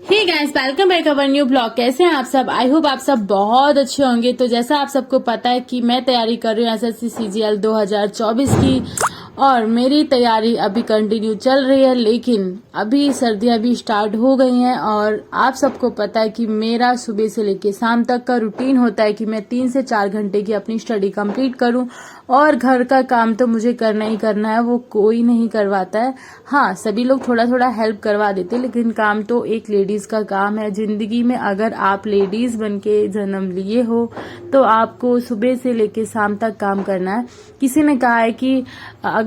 Hey guys, welcome back our new blog. कैसे हैं आप सब? आई होप आप सब बहुत अच्छे होंगे। तो जैसा आप सबको पता है कि मैं तैयारी कर रही हूँ एसएससी सीजीएल 2024 की, और मेरी तैयारी अभी कंटिन्यू चल रही है। लेकिन अभी सर्दियां भी स्टार्ट हो गई हैं और आप सबको पता है कि मेरा सुबह से लेकर शाम तक का रूटीन होता है कि मैं 3 से 4 घंटे की अपनी स्टडी कंप्लीट करूं, और घर का काम तो मुझे करना ही करना है, वो कोई नहीं करवाता है। हाँ, सभी लोग थोड़ा थोड़ा हेल्प करवा देते हैं, लेकिन काम तो एक लेडीज का काम है। जिंदगी में अगर आप लेडीज बन के जन्म लिए हो तो आपको सुबह से लेकर शाम तक काम करना है। किसी ने कहा है कि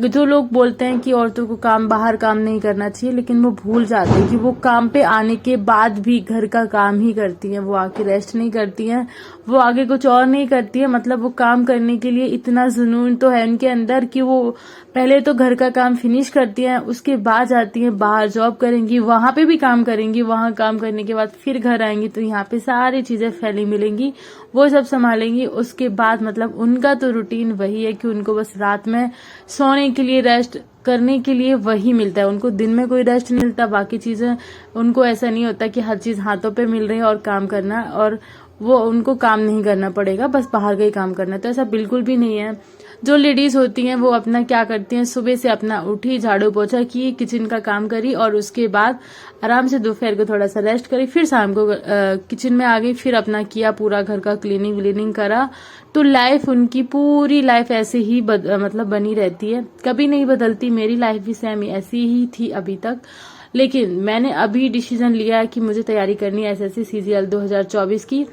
जो लोग बोलते हैं कि औरतों को बाहर काम नहीं करना चाहिए, लेकिन वो भूल जाते हैं कि वो काम पे आने के बाद भी घर का काम ही करती हैं। वो आके रेस्ट नहीं करती हैं, वो आगे कुछ और नहीं करती है। मतलब वो काम करने के लिए इतना जुनून तो है उनके अंदर कि वो पहले तो घर का काम फिनिश करती हैं, उसके बाद जाती हैं बाहर जॉब करेंगी, वहां पे भी काम करेंगी, वहां काम करने के बाद फिर घर आएंगी तो यहाँ पे सारी चीजें फैली मिलेंगी, वो सब संभालेंगी। उसके बाद मतलब उनका तो रूटीन वही है कि उनको बस रात में सोने के लिए, रेस्ट करने के लिए वही मिलता है। उनको दिन में कोई रेस्ट नहीं मिलता। बाकी चीजें उनको ऐसा नहीं होता कि हर चीज हाथों पे मिल रही है और काम करना, और वो उनको काम नहीं करना पड़ेगा, बस बाहर का ही काम करना। तो ऐसा बिल्कुल भी नहीं है। जो लेडीज होती हैं वो अपना क्या करती हैं, सुबह से अपना उठी, झाड़ू पोछा की, किचन का काम करी, और उसके बाद आराम से दोपहर को थोड़ा सा रेस्ट करी, फिर शाम को किचन में आ गई, फिर अपना किया पूरा घर का क्लीनिंग व्लीनिंग करा। तो लाइफ, उनकी पूरी लाइफ ऐसे ही मतलब बनी रहती है, कभी नहीं बदलती। मेरी लाइफ भी सेम ऐसी ही थी अभी तक। लेकिन मैंने अभी डिसीजन लिया है कि मुझे तैयारी करनी है एसएससी सीजीएल 2024 की।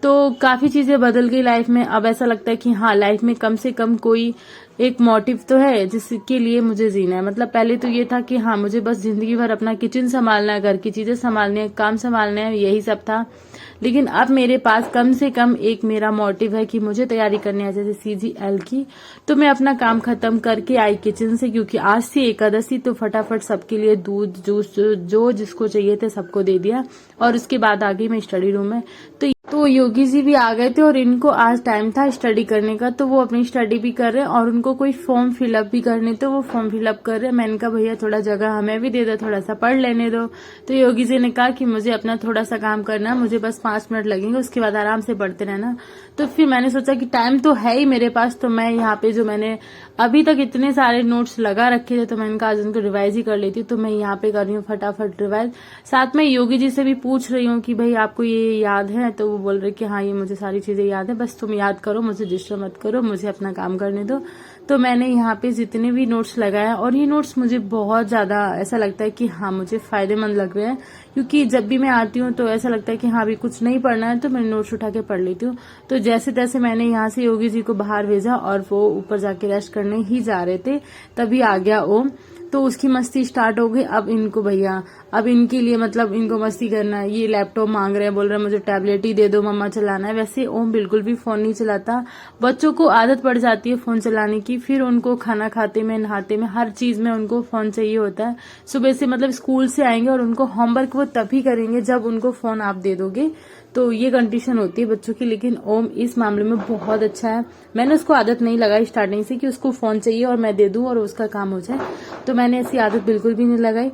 तो काफी चीजें बदल गई लाइफ में। अब ऐसा लगता है कि हाँ, लाइफ में कम से कम कोई एक मोटिव तो है जिसके लिए मुझे जीना है। मतलब पहले तो ये था कि हाँ, मुझे बस जिंदगी भर अपना किचन संभालना है, घर की चीजें संभालनी है, काम संभालना है, यही सब था। लेकिन अब मेरे पास कम से कम एक मेरा मोटिव है कि मुझे तैयारी करनी है जैसे सीजीएल की। तो मैं अपना काम खत्म करके आई किचन से, क्योंकि आज से एकादशी, तो फटाफट सबके लिए दूध जूस जो जिसको चाहिए थे सबको दे दिया, और उसके बाद आ गई मैं स्टडी रूम में। तो योगी जी भी आ गए थे और इनको आज टाइम था स्टडी करने का, तो वो अपनी स्टडी भी कर रहे हैं, और उनको कोई फॉर्म फिलअप भी करने, तो वो फॉर्म फिलअप कर रहे हैं। मैंने कहा भैया थोड़ा जगह हमें भी दे दो, थोड़ा सा पढ़ लेने दो। तो योगी जी ने कहा कि मुझे अपना थोड़ा सा काम करना है, मुझे बस 5 मिनट लगेंगे, उसके बाद आराम से पढ़ते रहना। तो फिर मैंने सोचा कि टाइम तो है ही मेरे पास, तो मैं यहाँ पे जो मैंने अभी तक इतने सारे नोट्स लगा रखे थे, तो मैंने कहा आज उनको रिवाइज ही कर लेती हूँ। तो मैं यहाँ पे कर रही हूँ फटाफट रिवाइज। साथ में योगी जी से भी पूछ रही हूँ कि भाई आपको ये याद है? तो वो बोल रहे कि हाँ, ये मुझे सारी चीजें याद है, बस तुम याद करो, मुझे डिस्टर्ब मत करो, मुझे अपना काम करने दो। तो मैंने यहाँ पे जितने भी नोट्स लगाया, और ये नोट्स मुझे बहुत ज्यादा ऐसा लगता है कि हाँ, मुझे फायदेमंद लग रहे हैं, क्योंकि जब भी मैं आती हूँ तो ऐसा लगता है कि हाँ, अभी कुछ नहीं पढ़ना है, तो मैं नोट्स उठा के पढ़ लेती हूँ। तो जैसे तैसे मैंने यहाँ से योगी जी को बाहर भेजा, और वो ऊपर जाके रेस्ट करने ही जा रहे थे, तभी आ गया ओम। तो उसकी मस्ती स्टार्ट हो गई। अब इनको भैया, अब इनके लिए मतलब इनको मस्ती करना है। ये लैपटॉप मांग रहे हैं, बोल रहे हैं मुझे टैबलेट ही दे दो मम्मा, चलाना है। वैसे ओम बिल्कुल भी फोन नहीं चलाता। बच्चों को आदत पड़ जाती है फोन चलाने की, फिर उनको खाना खाते में, नहाते में, हर चीज में उनको फोन चाहिए होता है। सुबह से मतलब स्कूल से आएंगे और उनको होमवर्क वो तभी करेंगे जब उनको फोन आप दे दोगे। तो ये कंडीशन होती है बच्चों की। लेकिन ओम इस मामले में बहुत अच्छा है। मैंने उसको आदत नहीं लगाई स्टार्टिंग से कि उसको फोन चाहिए और मैं दे दूं और उसका काम हो जाए, तो मैंने ऐसी आदत बिल्कुल भी नहीं लगाई।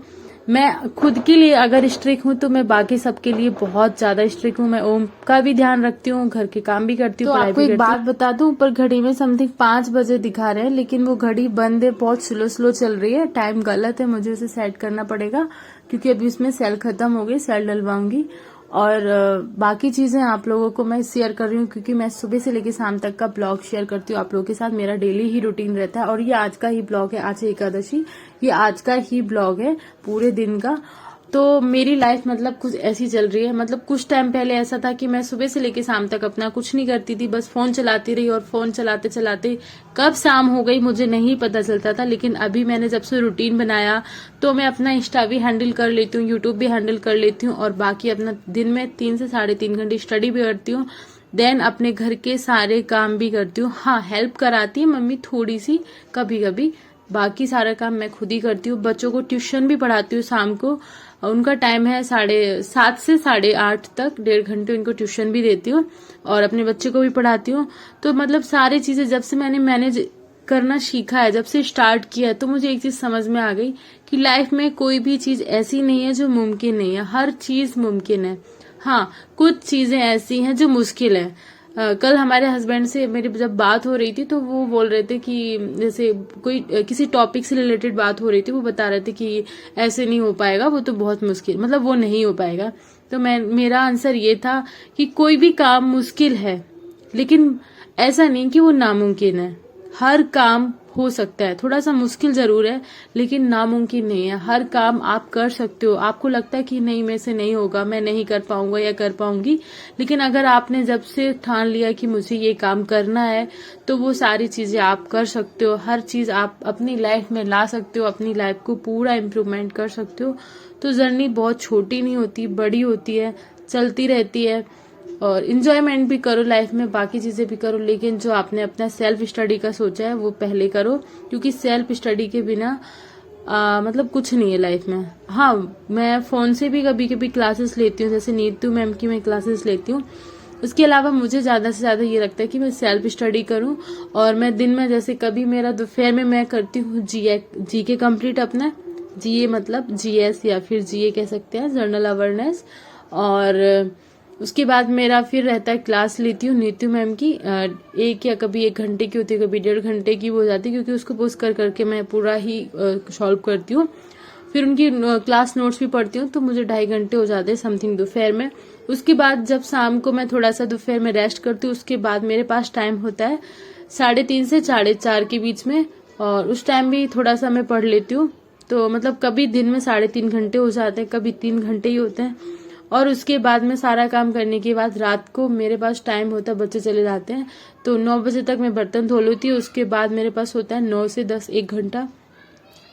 मैं खुद के लिए अगर स्ट्रिक्ट हूँ तो मैं बाकी सबके लिए बहुत ज्यादा स्ट्रिक्ट हूँ। मैं ओम का भी ध्यान रखती हूँ, घर के काम भी करती हूँ। तो आपको एक बात बता दूं, ऊपर घड़ी में समथिंग 5 बजे दिखा रहे हैं, लेकिन वो घड़ी बंद है, बहुत स्लो चल रही है। टाइम गलत है, मुझे उसे सेट करना पड़ेगा, क्योंकि अभी इसमें सेल खत्म हो गई, सेल डलवाऊंगी। और बाकी चीजें आप लोगों को मैं शेयर कर रही हूँ, क्योंकि मैं सुबह से लेकर शाम तक का ब्लॉग शेयर करती हूँ आप लोगों के साथ। मेरा डेली ही रूटीन रहता है, और ये आज का ही ब्लॉग है। आज है एकादशी, ये आज का ही ब्लॉग है पूरे दिन का। तो मेरी लाइफ मतलब कुछ ऐसी चल रही है। मतलब कुछ टाइम पहले ऐसा था कि मैं सुबह से लेकर शाम तक अपना कुछ नहीं करती थी, बस फोन चलाती रही, और फोन चलाते चलाते कब शाम हो गई मुझे नहीं पता चलता था। लेकिन अभी मैंने जब से रूटीन बनाया, तो मैं अपना इंस्टा भी हैंडल कर लेती हूँ, यूट्यूब भी हैंडल कर लेती हूँ, और बाकी अपना दिन में 3 से 3.5 घंटे स्टडी भी करती हूँ। देन अपने घर के सारे काम भी करती हूँ। हाँ, हेल्प कराती है मम्मी थोड़ी सी कभी कभी, बाकी सारा काम मैं खुद ही करती हूँ। बच्चों को ट्यूशन भी पढ़ाती हूँ शाम को। उनका टाइम है 7:30 से 8:30 तक, 1.5 घंटे उनको ट्यूशन भी देती हूँ, और अपने बच्चे को भी पढ़ाती हूँ। तो मतलब सारी चीजें जब से मैंने मैनेज करना सीखा है, जब से स्टार्ट किया है, तो मुझे एक चीज समझ में आ गई कि लाइफ में कोई भी चीज ऐसी नहीं है जो मुमकिन नहीं है, हर चीज मुमकिन है। हाँ, कुछ चीजें ऐसी हैं जो मुश्किल है। कल हमारे हस्बैंड से मेरी जब बात हो रही थी तो वो बोल रहे थे कि जैसे कोई किसी टॉपिक से रिलेटेड बात हो रही थी, वो बता रहे थे कि ऐसे नहीं हो पाएगा, वो तो बहुत मुश्किल, मतलब वो नहीं हो पाएगा। तो मेरा आंसर ये था कि कोई भी काम मुश्किल है, लेकिन ऐसा नहीं कि वो नामुमकिन है। हर काम हो सकता है, थोड़ा सा मुश्किल जरूर है लेकिन नामुमकिन नहीं है। हर काम आप कर सकते हो। आपको लगता है कि नहीं, मेरे से नहीं होगा, मैं नहीं कर पाऊंगा या कर पाऊंगी, लेकिन अगर आपने जब से ठान लिया कि मुझे ये काम करना है, तो वो सारी चीजें आप कर सकते हो। हर चीज आप अपनी लाइफ में ला सकते हो, अपनी लाइफ को पूरा इम्प्रूवमेंट कर सकते हो। तो जर्नी बहुत छोटी नहीं होती, बड़ी होती है, चलती रहती है। और इंजॉयमेंट भी करो लाइफ में, बाकी चीजें भी करो, लेकिन जो आपने अपना सेल्फ स्टडी का सोचा है वो पहले करो, क्योंकि सेल्फ स्टडी के बिना मतलब कुछ नहीं है लाइफ में। हाँ, मैं फोन से भी कभी कभी क्लासेस लेती हूँ, जैसे नीतू मैम की मैं क्लासेस लेती हूँ। उसके अलावा मुझे ज्यादा से ज्यादा ये लगता है कि मैं सेल्फ स्टडी करूँ। और मैं दिन में, जैसे कभी मेरा दोपहर में मैं करती हूँ जीके कंप्लीट अपना, जीए मतलब जीएस या फिर जीए कह सकते हैं, जनरल अवेयरनेस। और उसके बाद मेरा फिर रहता है, क्लास लेती हूँ नीतू मैम की, एक या कभी 1 घंटे की होती है, कभी 1.5 घंटे की हो जाती है, क्योंकि उसको पोस्ट कर करके मैं पूरा ही सॉल्व करती हूँ। फिर उनकी क्लास नोट्स भी पढ़ती हूँ, तो मुझे 2.5 घंटे हो जाते हैं समथिंग दोपहर में। उसके बाद जब शाम को मैं थोड़ा सा दोपहर में रेस्ट करती हूँ, उसके बाद मेरे पास टाइम होता है 3:30 से 4:30 के बीच में, और उस टाइम भी थोड़ा सा मैं पढ़ लेती हूँ। तो मतलब कभी दिन में 3.5 घंटे हो जाते हैं, कभी 3 घंटे ही होते हैं। और उसके बाद में सारा काम करने के बाद रात को मेरे पास टाइम होता है, बच्चे चले जाते हैं तो 9 बजे तक मैं बर्तन धो लेती हूँ। उसके बाद मेरे पास होता है 9 से 10 1 घंटा,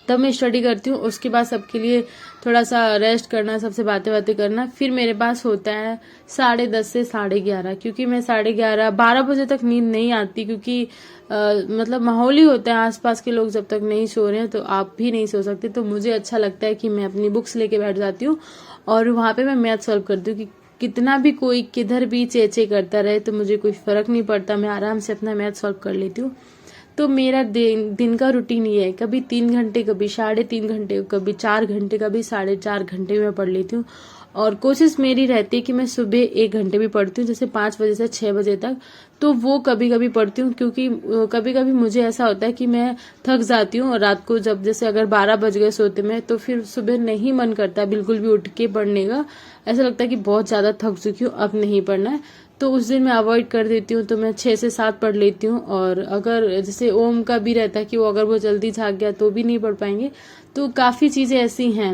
तब मैं स्टडी करती हूँ। उसके बाद सबके लिए थोड़ा सा रेस्ट करना, सबसे बातें करना। फिर मेरे पास होता है 10:30 से 11:30, क्योंकि मैं 11:30 12 बजे तक नींद नहीं आती, क्योंकि मतलब माहौल ही होता है, आसपास के लोग जब तक नहीं सो रहे हैं तो आप भी नहीं सो सकते। तो मुझे अच्छा लगता है कि मैं अपनी बुक्स लेके बैठ जाती हूँ और वहां पे मैं मैथ सॉल्व करती हूँ। कि कितना भी कोई किधर भी चेचे करता रहे तो मुझे कोई फर्क नहीं पड़ता, मैं आराम से अपना मैथ सॉल्व कर लेती हूँ। तो मेरा दिन का रूटीन ये है, कभी 3 घंटे, कभी 3.5 घंटे, कभी 4 घंटे, कभी 4.5 घंटे में पढ़ लेती हूँ। और कोशिश मेरी रहती है कि मैं सुबह 1 घंटे भी पढ़ती हूँ, जैसे 5 बजे से 6 बजे तक। तो वो कभी कभी पढ़ती हूँ, क्योंकि कभी कभी मुझे ऐसा होता है कि मैं थक जाती हूँ, और रात को जब जैसे अगर 12 बज गए सोते में, तो फिर सुबह नहीं मन करता बिल्कुल भी उठ के पढ़ने का। ऐसा लगता है कि बहुत ज्यादा थक चुकी हूँ, अब नहीं पढ़ना है। तो उस दिन मैं अवॉइड कर देती हूँ, तो मैं 6 से 7 पढ़ लेती हूँ। और अगर जैसे ओम का भी रहता है कि अगर वो जल्दी जाग गया तो भी नहीं पढ़ पाएंगे। तो काफी चीजें ऐसी हैं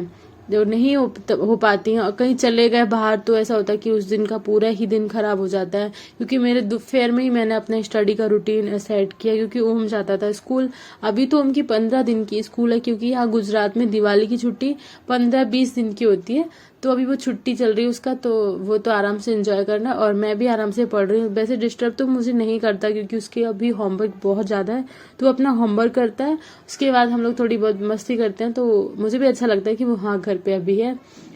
जो नहीं हो पाती हैं। और कहीं चले गए बाहर तो ऐसा होता है कि उस दिन का पूरा ही दिन खराब हो जाता है, क्योंकि मेरे दोपहर में ही मैंने अपना स्टडी का रूटीन सेट किया, क्योंकि ओम जाता था स्कूल। अभी तो ओम की 15 दिन की स्कूल है, क्योंकि यहाँ गुजरात में दिवाली की छुट्टी 15-20 दिन की होती है। तो अभी वो छुट्टी चल रही है उसका, तो वो तो आराम से एंजॉय करना, और मैं भी आराम से पढ़ रही हूँ। वैसे डिस्टर्ब तो मुझे नहीं करता, क्योंकि उसके अभी होमवर्क बहुत ज्यादा है, तो अपना होमवर्क करता है। उसके बाद हम लोग थोड़ी बहुत मस्ती करते हैं, तो मुझे भी अच्छा लगता है कि वो हाँ घर पे अभी है।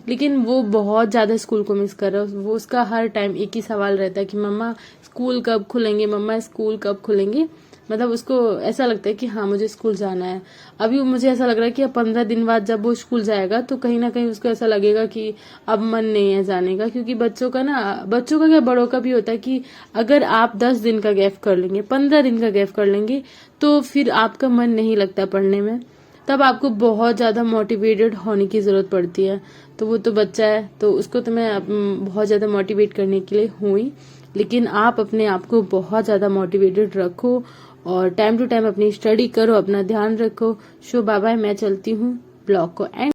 लेकिन वो बहुत ज्यादा स्कूल को मिस कर रहा है। वो उसका हर टाइम एक ही सवाल रहता है कि मम्मा स्कूल कब खुलेंगे, मम्मा स्कूल कब खुलेंगे। मतलब उसको ऐसा लगता है कि हाँ मुझे स्कूल जाना है। अभी मुझे ऐसा लग रहा है कि अब 15 दिन बाद जब वो स्कूल जाएगा तो कहीं ना कहीं उसको ऐसा लगेगा कि अब मन नहीं है जाने का, क्योंकि बच्चों का क्या बड़ों का भी होता है कि अगर आप 10 दिन का गैप कर लेंगे, 15 दिन का गैप कर लेंगे, तो फिर आपका मन नहीं लगता पढ़ने में, तब आपको बहुत ज्यादा मोटिवेटेड होने की जरूरत पड़ती है। तो वो तो बच्चा है, तो उसको तो मैं बहुत ज्यादा मोटिवेट करने के लिए हूँ ही। लेकिन आप अपने आप को बहुत ज्यादा मोटिवेटेड रखो और टाइम टू टाइम अपनी स्टडी करो, अपना ध्यान रखो। बाय बाय, मैं चलती हूँ ब्लॉग को एंड